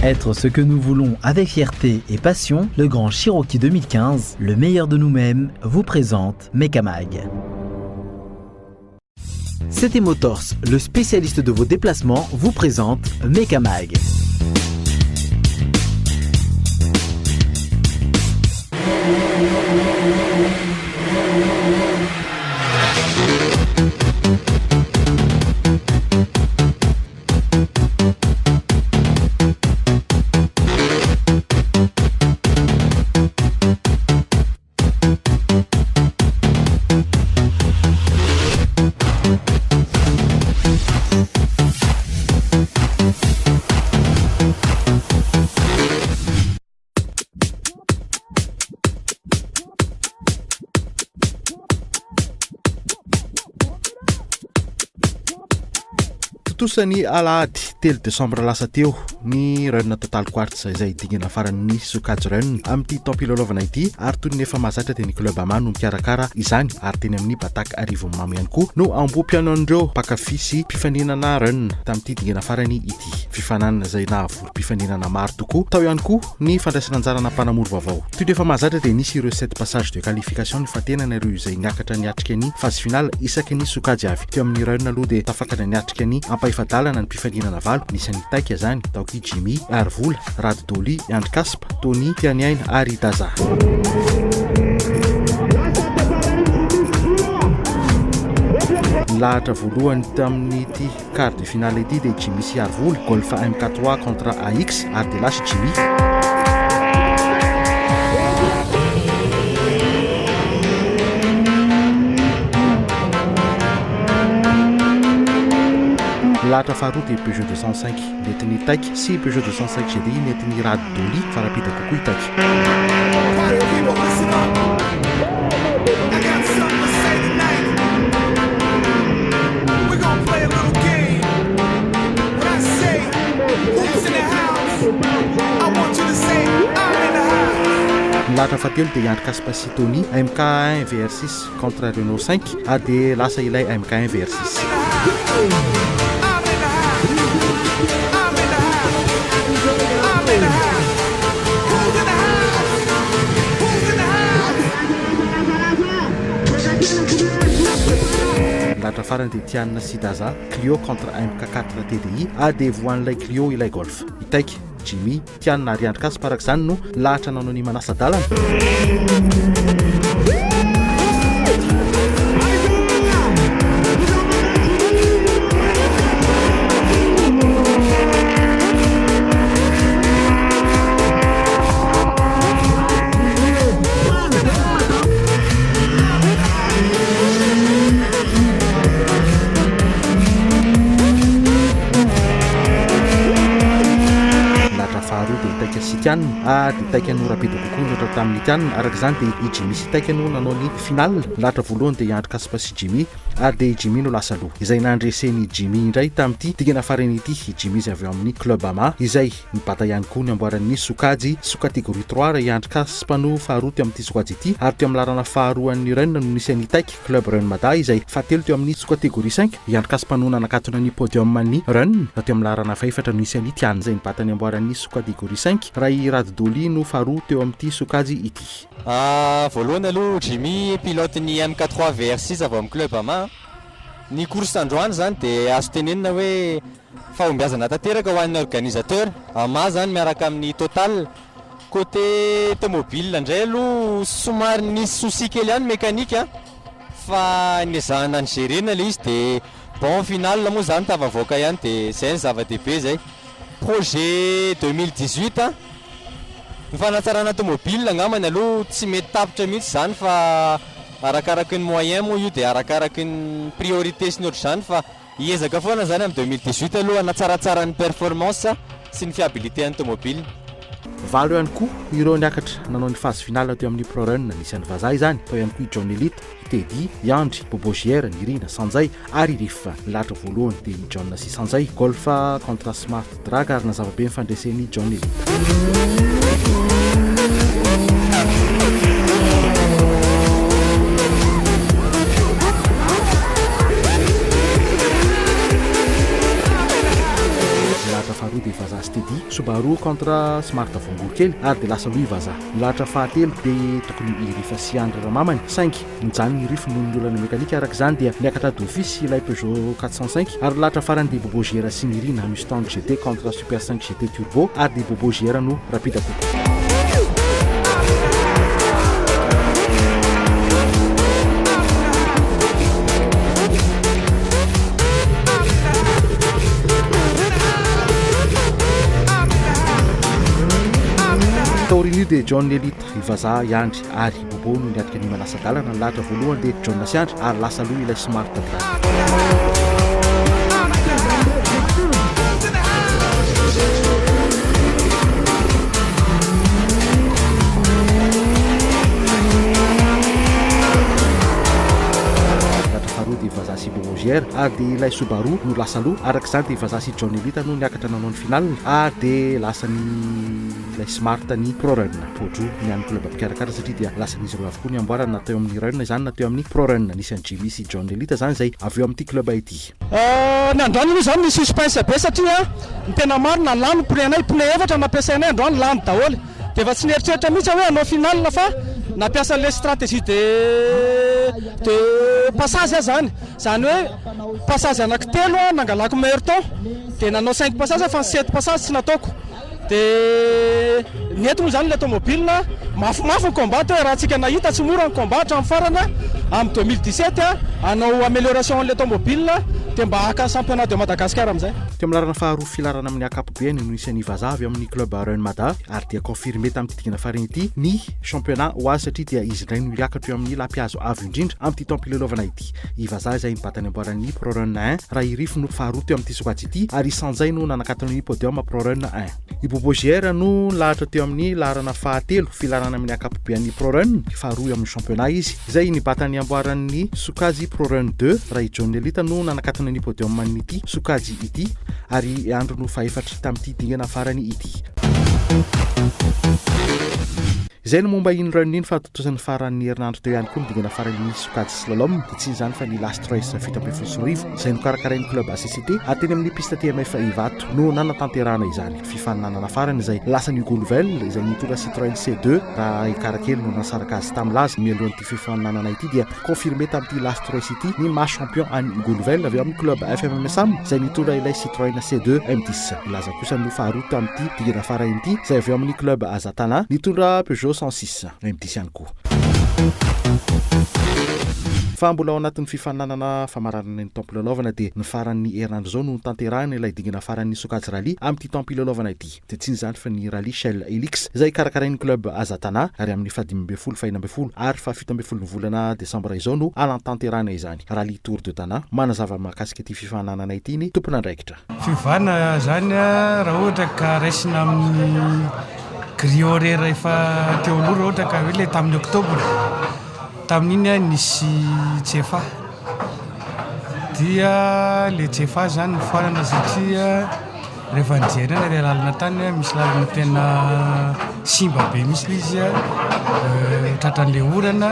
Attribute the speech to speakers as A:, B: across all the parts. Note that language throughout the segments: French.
A: Être ce que nous voulons avec fierté et passion, le Grand Cherokee 2015, le meilleur de nous-mêmes, vous présente Mekamag. CT Motors, le spécialiste de vos déplacements, vous présente Mekamag.
B: Tosany alahady 3 Desambra lasa teo ny reuna total quartz izay dingana faran'ny sokajy reuna amin'ity tampilalaovana ity ary toy ny efa mahazatra dia ny club ama no mikarakara izany ary teny amin'ny batak arivo mamy ihany koa no amboampianaon'ireo mpakafy sy mpifaninana reuna tamin'ity dingana farany ity fifananana izay nahavory mpifaninana maro tokoa tao ihany koa ny fandraisana anjarana mpanamory vaovao toy ny efa mahazatra dia nisy ireo 7 passage de qualification ny fatenana ireo izay niakatra niatrika ny phase finale isaky ny sokajy avy teo amin'ny reuna aloha dia tafakana niatrika ny ampahifadalana ny mpifaninana valo nisany taika zany taoky Jimmy Arvola Rad Doli Andry Kaspa Tony Tianiaina ary Daza lahatra voalohany tamin'ny ity quart de finale ity dia Jimmy sy Arvola golf MK3 contre AX ary dia lasy Jimmy lahatra faharoa dia Peugeot 205 netiny taika sy Peugeot 205 GDI netiny Rad Doli farapita kokoa itaky lahatra fahatelo dia Andry Kaspa sy Tony MK1 VR6 contre Renault 5 ary dia lasa ilay MK1 VR6 lahatra farany dia Tianina sy Daza Clio contre MK4 TDI ary dia voan'ilay Clio ilay golf itaiky Jimmy Tianina ary Andry Kaspa araka izany no lahatra nanao ny manasa-dalana Tianina dia taika no rapida kokoa nohatra tamin'ny Tianina araka izany dia i Jimmy sy taika no nanao ny finale lahatra voalohany dia Andry Kaspa sy Jimmy ary dia Jimmy no lasa aloha izay nandreseny Jimmy indray tamin'ity dingana farany ity Jimmy izay avy eo amin'ny club ama izay nibata ihany koa ny amboaran'ny sokajy kategorie 3 raha Andry Kaspa no faharoa teo amin'ity sokajy ity ary teo amin'ny lalana faharoan'ny reuna no nisy an'ny taika club Reune Mada izay fahatelo teo amin'ny kategorie 5 Andry Kaspa no nanakatona ny podium ny reuna teo amin'ny lalana faefatra no nisy an'ny Tianina izay nibata ny amboaran'ny kategorie 5 raha i Rad Doli no faharoa teo amin'ity sokajy ity
C: voalohany aloha Jimmy pilote ny MK3 VR6 avy amin'ny club ama ny course androany zany dia azo tenenina hoe fahombiazana tanteraka ho an'ny organisateur ama zany miaraka amin'ny total côté automobile indray aloha somary nisy souci kely ihany mécanique fa niezahana ny gérena le izy dia bon final moa zany tavavoaka ihany dia zay ny zava-dehibe zay projet 2018 ny fanatsarana automobile angambany aloha tsy mety tapitra mihitsy zany fa arakaraky ny moyen moa io dia arakaraky ny priorité sy ny ohatr'izany fa hiezaka foana zany amin'ny 2018 aloha anatsaratsara ny performance sy ny fiabilité ny automobile
B: valo ihany koa ireo niakatra nanao ny phase finale teo amin'ny Pro Run nisy an'ny vazaha izany tao ihany koa i John Elite Teddy Yandry Bobogière Nirina Sanjay ary rehefa lahatra voalohany dia i John sy Sanjay golf contre Smart Drag ary nazava be mifandresen'ny John Elite faharoa dia vazaha Stedy Subaru contre Smart Vongorokely ary dia lasa loha vazaha. Milahatra fahatelo dia tokony irifa sy Andra Ramamany 5 mijanona irifo noho ny olana mekanika. Araka izany dia niakatra d'office ilay Peugeot 405 ary lahatra farany dia Bobo Giera sy Nirina Mustang GT contre Super 5 GT Turbo ary dia Bobo Giera no rapide kokoa. Taoriny dia John Elite ivazaha Iandry ary Bobo no niatrika ny manasa dalana. Ny lahatra voalohany dia John Nasiandry ary lasa loha ilay Smart vazaha sy Bobo Giera ary dia ilay Subaru no lasa loha. Araka izany dia vazaha sy John Elite no niakatra nanao ny final ary dia lasa ny ilay Smart ny Pro Run podro ny amin'ny club mpikarakara satria dia lasa n'izy ireo avokoa ny amboarana nateo amin'ny Run izany nateo amin'ny Pro Run. Nisy any Jimmy sy John Elite zany zay avy eo amin'ity club ity.
D: Ny androany aloha zany ny suspense be satria ny tena maro na lano pneu efatra nampiasainay androany lano daholo dia efa tsy nieritreritra mihitsy hoe hanao final fa nampiasa le stratégie de passage zany hoe passage anankitelo nangalako meilleur temps dia nanao 5 passage fa 7 passage tsy nataoko. Dia nety moa zany le automobile mafimafy ny combat hoe raha tsika nahita tsy mora ny combat hatramin'ny farana amin'ny 2017 hanao amélioration le automobile dia mba haka championnat de Madagascar amin'izay.
B: Teo amin'ny larana faharoa filarana amin'ny akapobeany no isan'ny vazaha avy amin'ny club Run Mada ary dia confirmé tamin'ity dingana farany ity ny championnat ho azy satria dia izy indray no hiakatra eo amin'ny lampiazo avo indrindra amin'ity tampilelaovana ity. I vazaha izay nibatany amboaran'ny Pro Run 1 raha irifo no faharoa teo amin'ity sokajy ity ary isan'izay no nanakatana ny podium Pro Run 1. I Bobo Giera no lahatra teo amin'ny larana fahatelo filarana amin'ny akapobean'ny Pro Run faharoa amin'ny championnat izy izay nibatany amboaran'ny sokajy Pro Run 2 raha i John Elite no nanakatana ny podium an'ity sokajy ity ary andro no faefatra tamin'ity dingana farany ity. Izay no momba iny run iny fahatotosany faran'ny herinandro teo ihany koa ny dingana farany sokajy slalom dia tsy izany fa ny last race fito ambin'ny folo sy roarivo izay nokarakarain'ny club ACCT ary teny amin'ny piste TMF Ivato no nanatanterahana izany fifaninanana farany izay lasa ny Hugo Nouvelle izay nitondra Citroën C2 raha ikarakely no nasaraka azy tamin'laza mialohan'ity fifaninanana ity dia confirmé tamin'ity last race ity ny maha champion any Hugo Nouvelle avy amin'ny club FMMSAM izay nitondra ilay Citroën C2 M10. Ilaza kosa no faharoa tamin'ity dingana farany ity izay avy amin'ny club Azatana nitondra Peugeot 106 M10 ihany koa. Fa mbola ao anatin'ny fifaninanana famaranana ny tampilelaovana dia ny faran'ny herinandro zao no tanterahana ilay dingana faran'ny sokajy rally amin'ity tampilelaovana ity. Dia tsy izany fa ny rally Shell Helix izay karakarain'ny club Azatana ary amin'ny fahadimy faha 12 ary faha 17 ny volana desambra izao no alantanterahana izany rally Tour de Tana. Manazava mahakasika ity fifaninanana ity ny tompona andraikitra.
D: Fivana zany raha ohatra ka raisina amin'ny grille horaire efa teo aloha raha ohatra ka hoe le tamin'ny oktobra tamin'iny nisy tsefa dia le tsefa zany nifarana satria rehefa nijerena le lalana tany misy lalana tena simba be misy izy tratran'le orana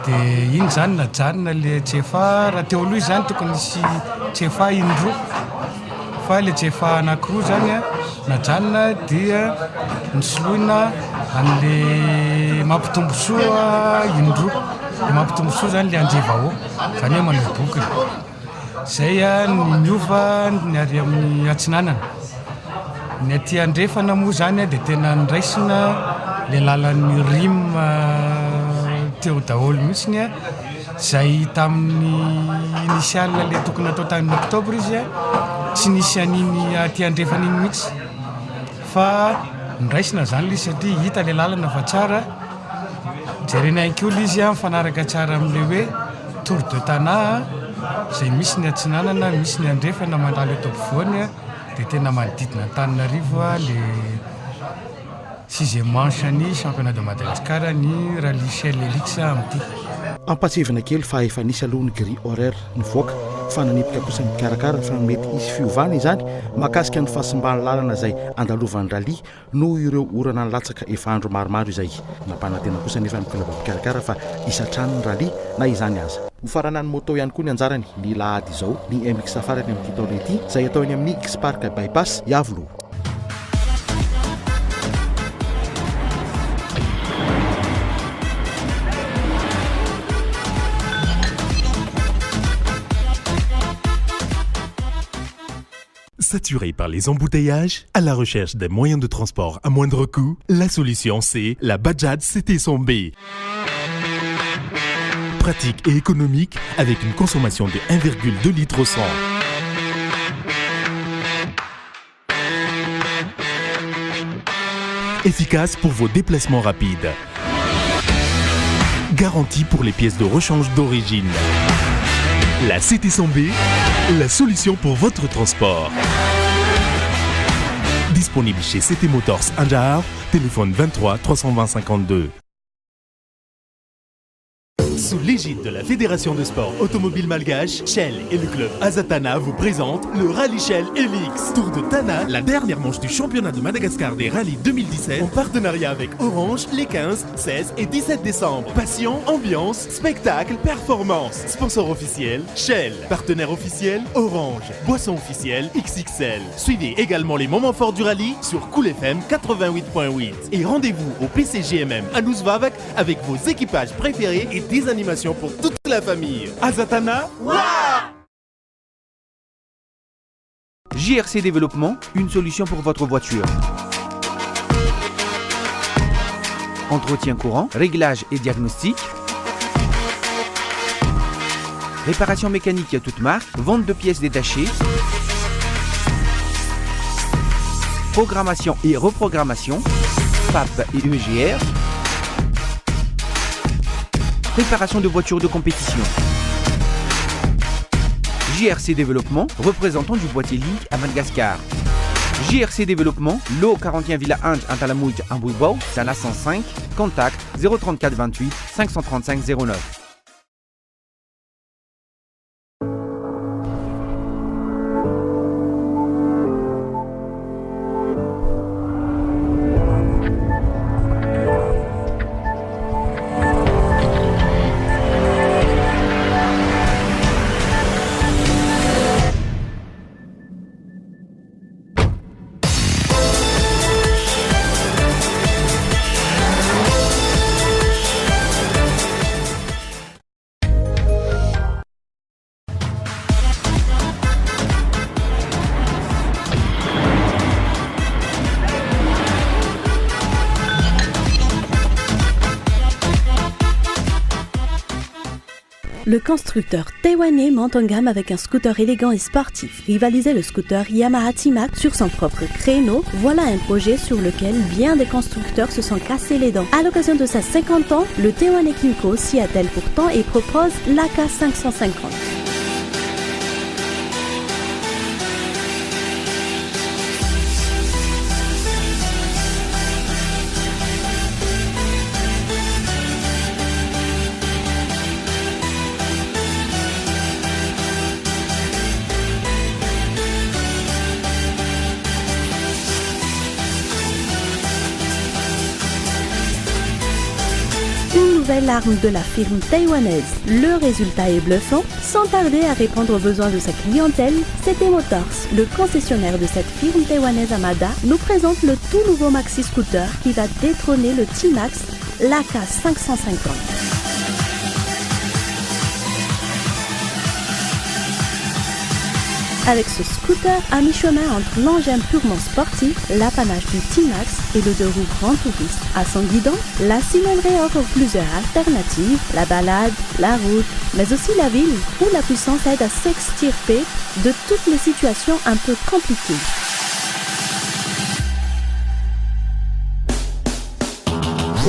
D: dia iny zany najanona le tsefa raha teo aloha izy zany tokony nisy tsefa indroa fa le tsefa anankiroa zany najanona dia nisoloina an'le mampitombosoa indroa. Le mampitombosoa zany le anjevao zany hoe manao bokiny zay ny miova ny ary amin'ny atsinanana ny aty andrefana moa zany dia tena niraisina le lalan'ny rim teo daholo mihitsiny zay tamin'ny initial le tokony atao tamin'ny oktobra izy tsy nisy an'iny aty andrefana iny mihitsy fa niraisina zany le satria hita le lalana fa tsara jerena ankola izy mifanaraka tsara amin'le hoe Tour de Tana izay misy ny atsinanana misy ny andrefana mandalo eto ampovoany dia tena manodidina Antananarivo le 6e manche ny championnat de Madagascar ny rally Shell Helix amin'ity.
B: Ampatsivana kely fa efa nisy aloha ny grille horaire nivoaka fananipika kosa ny karakara fa mety isy fiovana izany mahakasika ny fahasimbany lalana izay andalovan'ny rally no ireo orana latsaka efa andro maromaro izay nampanantena kosa nefa ny club mpikarakara fa isatrano ny rally na izany aza. Ho faranany moto ihany koa ny anjarany ny lahady izao ny MX Safari amin'ity taona ity izay atao eny amin'ny X Park bypass Iavolo.
E: Saturé par les embouteillages, à la recherche des moyens de transport à moindre coût, la solution c'est la Bajaj CT 100B. Pratique et économique avec une consommation de 1,2 litres au 100. Efficace pour vos déplacements rapides. Garantie pour les pièces de rechange d'origine. La CT 100B, la solution pour votre transport. Disponible chez CT Motors Anjar, téléphone 23 320 52. Sous l'égide de la Fédération de sport automobile malgache, Shell et le club Azatana vous présentent le Rallye Shell Helix. Tour de Tana, la dernière manche du championnat de Madagascar des rallyes 2017 en partenariat avec Orange les 15, 16 et 17 décembre. Passion, ambiance, spectacle, performance. Sponsor officiel, Shell. Partenaire officiel, Orange. Boisson officielle, XXL. Suivez également les moments forts du rallye sur Cool FM 88.8. Et rendez-vous au PCGMM à Nousvavak avec vos équipages préférés et des animations pour toute la famille. Azatana,
F: JRC Développement, une solution pour votre voiture. Entretien courant, réglage et diagnostic. Réparation mécanique à toute marque, vente de pièces détachées. Programmation et reprogrammation, PAP et EGR. Préparation de voitures de compétition. JRC Développement, représentant du boîtier Link à Madagascar. JRC Développement, l'eau 41 Villa Ange Antalamouj Ambouibao, Sana 105, contact 034 28 535 09.
G: Le constructeur taïwanais monte en gamme avec un scooter élégant et sportif. Rivaliser le scooter Yamaha T-Max sur son propre créneau, voilà un projet sur lequel bien des constructeurs se sont cassés les dents. À l'occasion de sa 50 ans, le taïwanais Kymco s'y attelle pourtant et propose l'AK 550. Nouvelle arme de la firme taïwanaise. Le résultat est bluffant. Sans tarder à répondre aux besoins de sa clientèle, CT Motors, le concessionnaire de cette firme taïwanaise Amada, nous présente le tout nouveau maxi scooter qui va détrôner le T-Max, l'AK 550. Avec ce scooter à mi-chemin entre l'engin purement sportif, l'apanage du T-Max et le deux roues grand touriste. À son guidon, la cylindrée offre plusieurs alternatives, la balade, la route, mais aussi la ville, où la puissance aide à s'extirper de toutes les situations un peu compliquées.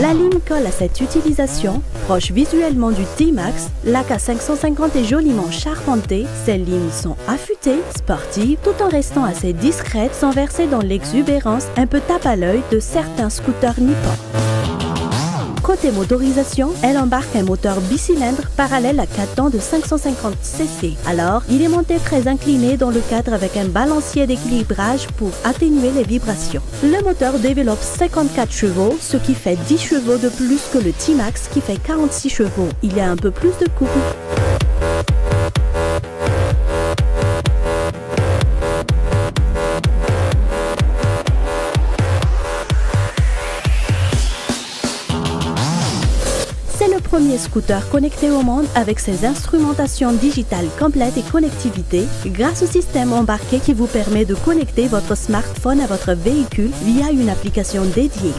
G: La ligne colle à cette utilisation, proche visuellement du T-Max, l'AK 550 est joliment charpentée, ses lignes sont affûtées, sportives, tout en restant assez discrètes sans verser dans l'exubérance un peu tape à l'œil de certains scooters nippons. Côté motorisation, elle embarque un moteur bicylindre parallèle à 4 temps de 550 cc. Alors, il est monté très incliné dans le cadre avec un balancier d'équilibrage pour atténuer les vibrations. Le moteur développe 54 chevaux, ce qui fait 10 chevaux de plus que le T-Max qui fait 46 chevaux. Il y a un peu plus de couple. premier scooter connecté au monde avec ses instrumentations digitales complètes et connectivité grâce au système embarqué qui vous permet de connecter votre smartphone à votre véhicule via une application dédiée.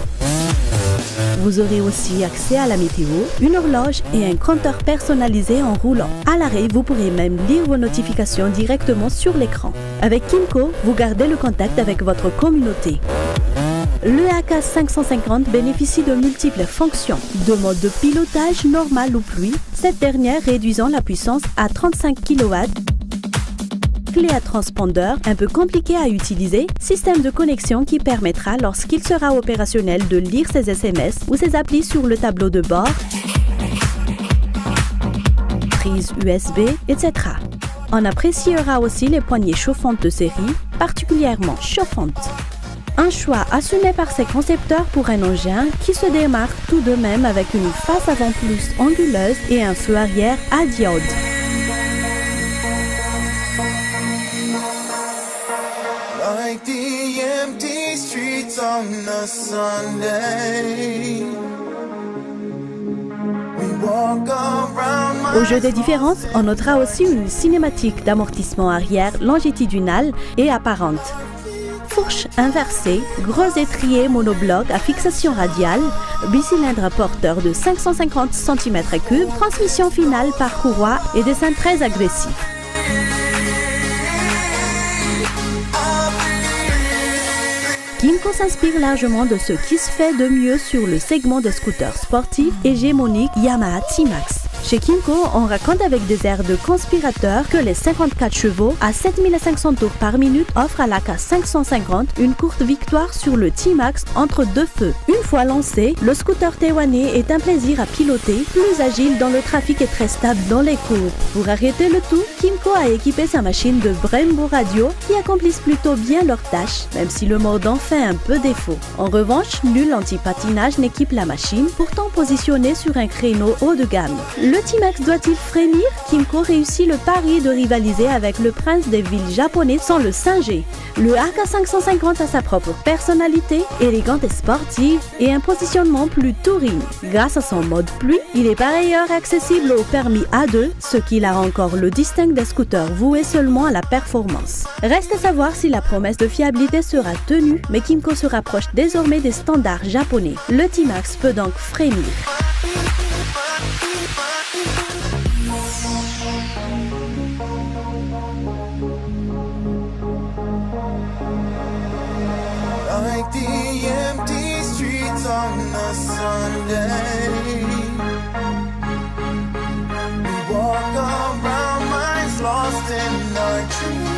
G: Vous aurez aussi accès à la météo, une horloge et un compteur personnalisé en roulant. À l'arrêt, vous pourrez même lire vos notifications directement sur l'écran. Avec Kymco, vous gardez le contact avec votre communauté. Le AK 550 bénéficie de multiples fonctions, de mode de pilotage normal ou pluie, cette dernière réduisant la puissance à 35 kW, clé à transpondeur un peu compliqué à utiliser, système de connexion qui permettra lorsqu'il sera opérationnel de lire ses SMS ou ses applis sur le tableau de bord, prise USB, etc. On appréciera aussi les poignées chauffantes de série, particulièrement chauffantes. Un choix assumé par ses concepteurs pour un engin qui se démarque tout de même avec une face avant plus anguleuse et un feu arrière à diode. Au jeu des différences, on notera aussi une cinématique d'amortissement arrière longitudinale et apparente. Fourche inversée, gros étrier monobloc à fixation radiale, bicylindre porteur de 550 cm3, transmission finale par courroie et dessin très agressif. Kymco s'inspire largement de ce qui se fait de mieux sur le segment des scooters sportifs hégémoniques Yamaha T-Max. Chez Kymco, on raconte avec des airs de conspirateurs que les 54 chevaux à 7500 tours par minute offrent à l'AK 550 une courte victoire sur le T-Max entre deux feux. Une fois lancé, le scooter taïwanais est un plaisir à piloter, plus agile dans le trafic et très stable dans les courbes. Pour arrêter le tout, Kymco a équipé sa machine de Brembo Radio qui accomplissent plutôt bien leur tâche, même si le mordant fait un peu défaut. En revanche, nul anti-patinage n'équipe la machine, pourtant positionnée sur un créneau haut de gamme. Le T-Max doit-il frémir? Kymco réussit le pari de rivaliser avec le prince des villes japonais sans le singer. Le AK 550 a sa propre personnalité, élégante et sportive, et un positionnement plus touring. Grâce à son mode pluie, il est par ailleurs accessible au permis A2, ce qui la rend encore le distingue des scooters voués seulement à la performance. Reste à savoir si la promesse de fiabilité sera tenue, mais Kymco se rapproche désormais des standards japonais. Le T-Max peut donc frémir.
H: Like the empty streets on a Sunday, we walk around minds lost in our dreams.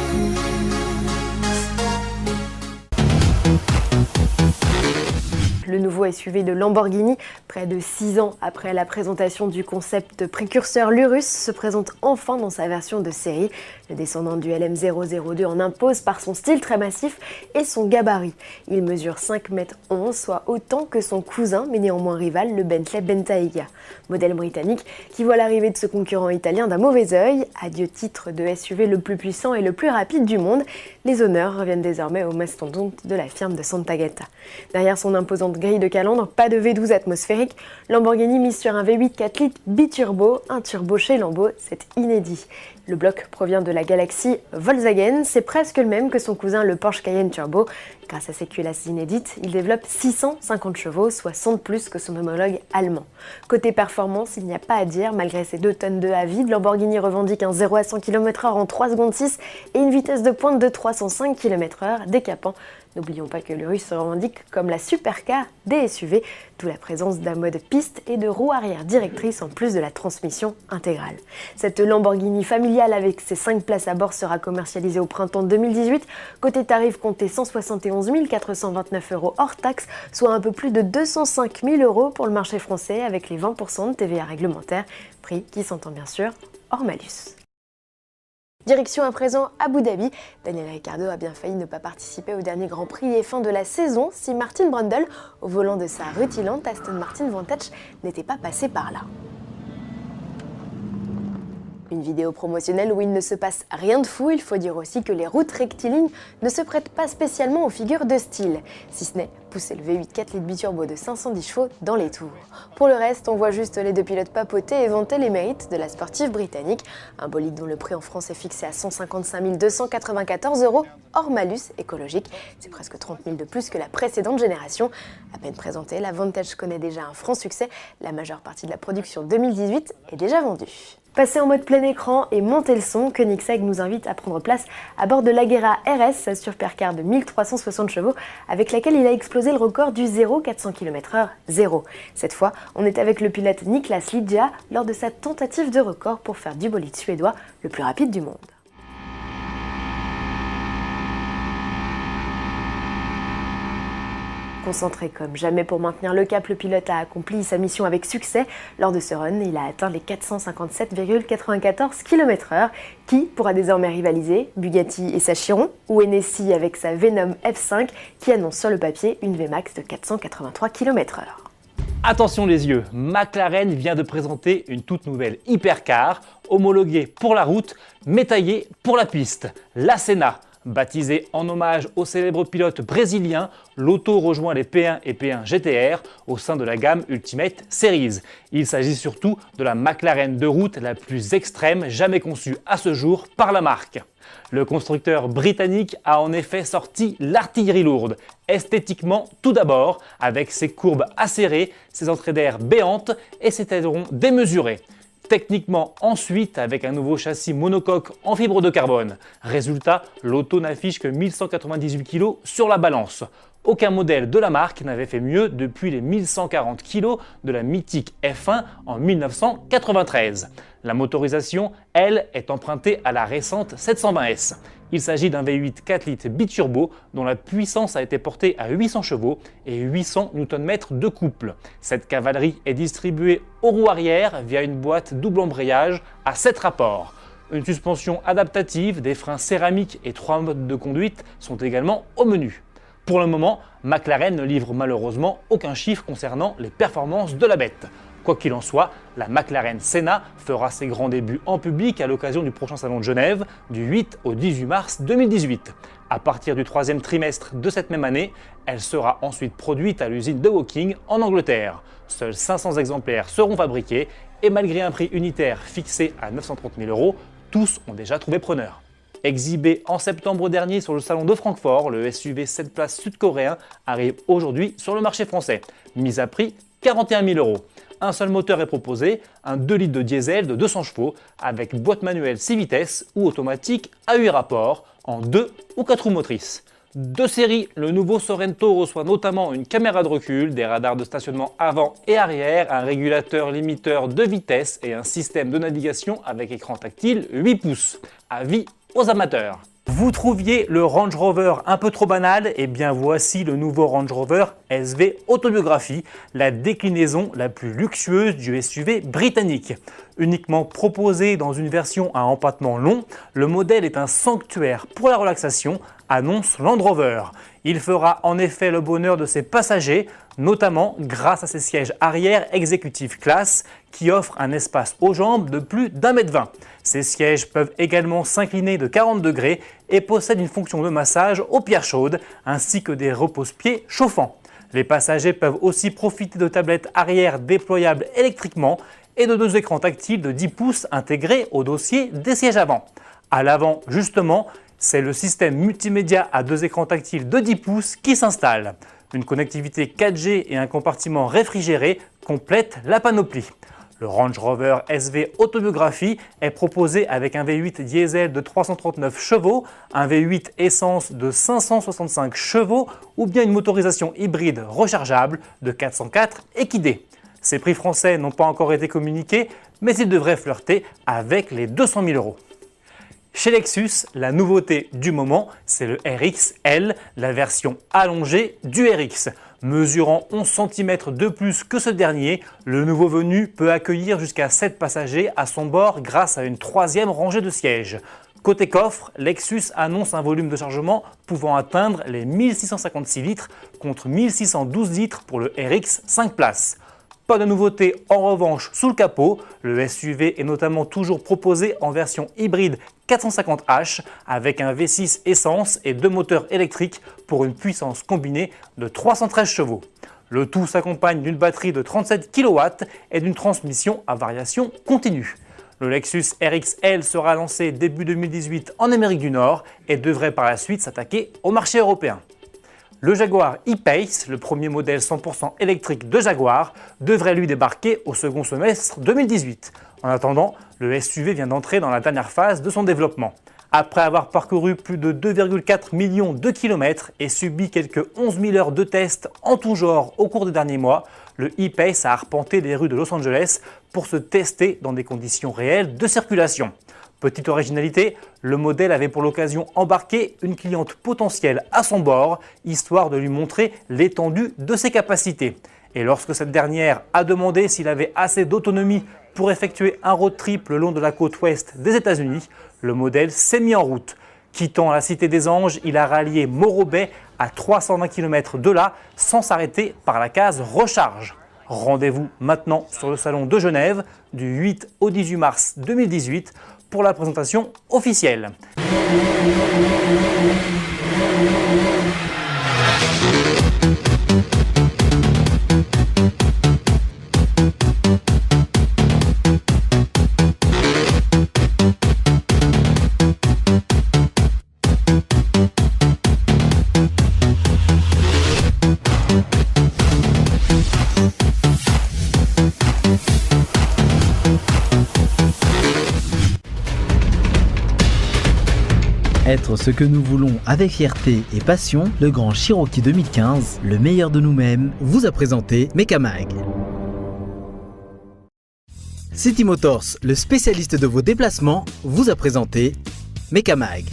I: Le nouveau SUV de Lamborghini, près de 6 ans après la présentation du concept précurseur l'Urus, se présente enfin dans sa version de série. Le descendant du LM002 en impose par son style très massif et son gabarit. Il mesure 5,11 m, soit autant que son cousin, mais néanmoins rival, le Bentley Bentayga. Modèle britannique qui voit l'arrivée de ce concurrent italien d'un mauvais œil. Adieu titre de SUV le plus puissant et le plus rapide du monde. Les honneurs reviennent désormais au mastodonte de la firme de Sant'Agata. Derrière son imposante grille de calandre, pas de V12 atmosphérique, Lamborghini mise sur un V8 4 litres biturbo, un turbo chez Lambo, c'est inédit. Le bloc provient de la galaxie Volkswagen, c'est presque le même que son cousin le Porsche Cayenne Turbo. Grâce à ses culasses inédites, il développe 650 chevaux, soit 100 de plus que son homologue allemand. Côté performance, il n'y a pas à dire, malgré ses 2 tonnes de à vide, Lamborghini revendique un 0 à 100 km/h en 3 secondes 6 et une vitesse de pointe de 305 km/h, décapant. N'oublions pas que l'Urus se revendique comme la supercar des SUV, d'où la présence d'un mode piste et de roues arrière directrices en plus de la transmission intégrale. Cette Lamborghini familiale avec ses 5 places à bord sera commercialisée au printemps 2018. Côté tarif, comptez 171 429 € hors taxe, soit un peu plus de 205 000 € pour le marché français avec les 20% de TVA réglementaire, prix qui s'entend bien sûr hors malus. Direction à présent Abu Dhabi. Daniel Ricciardo a bien failli ne pas participer au dernier Grand Prix et fin de la saison si Martin Brundle, au volant de sa rutilante Aston Martin Vantage, n'était pas passé par là. Une vidéo promotionnelle où il ne se passe rien de fou, il faut dire aussi que les routes rectilignes ne se prêtent pas spécialement aux figures de style, si ce n'est pousser le V8 4 litres biturbo de 510 chevaux dans les tours. Pour le reste, on voit juste les deux pilotes papoter et vanter les mérites de la sportive britannique, un bolide dont le prix en France est fixé à 155 294 € hors malus écologique, c'est presque 30 000 de plus que la précédente génération. À peine présentée, la Vantage connaît déjà un franc succès, la majeure partie de la production 2018 est déjà vendue. Passez en mode plein écran et montez le son, Koenigsegg nous invite à prendre place à bord de l'Agera RS, sa supercar de 1360 chevaux, avec laquelle il a explosé le record du 0-400 km/h 0. Cette fois, on est avec le pilote Niklas Lidja lors de sa tentative de record pour faire du bolide suédois le plus rapide du monde. Concentré comme jamais pour maintenir le cap, le pilote a accompli sa mission avec succès. Lors de ce run, il a atteint les 457,94 km/h, qui pourra désormais rivaliser Bugatti et sa Chiron, ou Hennessy avec sa Venom F5 qui annonce sur le papier une Vmax de 483 km/h.
J: Attention les yeux, McLaren vient de présenter une toute nouvelle hypercar, homologuée pour la route, mais taillée pour la piste, la Senna. Baptisé en hommage au célèbre pilote brésilien, l'auto rejoint les P1 et P1 GTR au sein de la gamme Ultimate Series. Il s'agit surtout de la McLaren de route la plus extrême jamais conçue à ce jour par la marque. Le constructeur britannique a en effet sorti l'artillerie lourde, esthétiquement tout d'abord, avec ses courbes acérées, ses entrées d'air béantes et ses ailerons démesurés. Techniquement ensuite avec un nouveau châssis monocoque en fibre de carbone. Résultat, l'auto n'affiche que 1198 kg sur la balance. Aucun modèle de la marque n'avait fait mieux depuis les 1140 kg de la mythique F1 en 1993. La motorisation, elle, est empruntée à la récente 720S. Il s'agit d'un V8 4 litres biturbo dont la puissance a été portée à 800 chevaux et 800 Nm de couple. Cette cavalerie est distribuée aux roues arrière via une boîte double embrayage à 7 rapports. Une suspension adaptative, des freins céramiques et 3 modes de conduite sont également au menu. Pour le moment, McLaren ne livre malheureusement aucun chiffre concernant les performances de la bête. Quoi qu'il en soit, la McLaren Senna fera ses grands débuts en public à l'occasion du prochain salon de Genève du 8 au 18 mars 2018. À partir du 3e trimestre de cette même année, elle sera ensuite produite à l'usine de Woking en Angleterre. Seuls 500 exemplaires seront fabriqués et malgré un prix unitaire fixé à 930 000 €, tous ont déjà trouvé preneur. Exhibé en septembre dernier sur le salon de Francfort, le SUV 7 places sud-coréen arrive aujourd'hui sur le marché français. Mise à prix 41 000 €. Un seul moteur est proposé, un 2 litres de diesel de 200 chevaux avec boîte manuelle 6 vitesses ou automatique à 8 rapports en 2 ou 4 roues motrices. De série, le nouveau Sorento reçoit notamment une caméra de recul, des radars de stationnement avant et arrière, un régulateur limiteur de vitesse et un système de navigation avec écran tactile 8 pouces. Avis aux amateurs. Vous trouviez le Range Rover un peu trop banal? Eh bien voici le nouveau Range Rover SV Autobiographie, la déclinaison la plus luxueuse du SUV britannique. Uniquement proposé dans une version à empattement long, le modèle est un sanctuaire pour la relaxation, annonce Land Rover. Il fera en effet le bonheur de ses passagers, notamment grâce à ses sièges arrière Executive Class qui offrent un espace aux jambes de plus d'1,20 m. Ces sièges peuvent également s'incliner de 40 degrés et possèdent une fonction de massage aux pierres chaudes ainsi que des repose-pieds chauffants. Les passagers peuvent aussi profiter de tablettes arrière déployables électriquement et de 2 écrans tactiles de 10 pouces intégrés au dossier des sièges avant. À l'avant, justement, c'est le système multimédia à 2 écrans tactiles de 10 pouces qui s'installe. Une connectivité 4G et un compartiment réfrigéré complètent la panoplie. Le Range Rover SV Autobiographie est proposé avec un V8 diesel de 339 chevaux, un V8 essence de 565 chevaux ou bien une motorisation hybride rechargeable de 404 équidés. Ces prix français n'ont pas encore été communiqués, mais ils devraient flirter avec les 200 000 €. Chez Lexus, la nouveauté du moment, c'est le RX-L, la version allongée du RX. Mesurant 11 cm de plus que ce dernier, le nouveau venu peut accueillir jusqu'à 7 passagers à son bord grâce à une 3e rangée de sièges. Côté coffre, Lexus annonce un volume de chargement pouvant atteindre les 1656 litres contre 1612 litres pour le RX 5 places. Pas de nouveauté en revanche sous le capot, le SUV est notamment toujours proposé en version hybride 450h avec un V6 essence et 2 moteurs électriques pour une puissance combinée de 313 chevaux. Le tout s'accompagne d'une batterie de 37 kW et d'une transmission à variation continue. Le Lexus RX-L sera lancé début 2018 en Amérique du Nord et devrait par la suite s'attaquer au marché européen. Le Jaguar E-Pace, le premier modèle 100% électrique de Jaguar, devrait lui débarquer au second semestre 2018. En attendant, le SUV vient d'entrer dans la dernière phase de son développement. Après avoir parcouru plus de 2,4 millions de kilomètres et subi quelques 11 000 heures de tests en tout genre au cours des derniers mois, le E-Pace a arpenté les rues de Los Angeles pour se tester dans des conditions réelles de circulation. Petite originalité, le modèle avait pour l'occasion embarqué une cliente potentielle à son bord, histoire de lui montrer l'étendue de ses capacités. Et lorsque cette dernière a demandé s'il avait assez d'autonomie pour effectuer un road trip le long de la côte ouest des États-Unis, le modèle s'est mis en route. Quittant la Cité des Anges, il a rallié Morro Bay à 320 km de là, sans s'arrêter par la case recharge. Rendez-vous maintenant sur le salon de Genève du 8 au 18 mars 2018 pour la présentation officielle.
A: Être ce que nous voulons avec fierté et passion, le Grand Cherokee 2015, le meilleur de nous-mêmes, vous a présenté Mekamag. City Motors, le spécialiste de vos déplacements, vous a présenté Mekamag.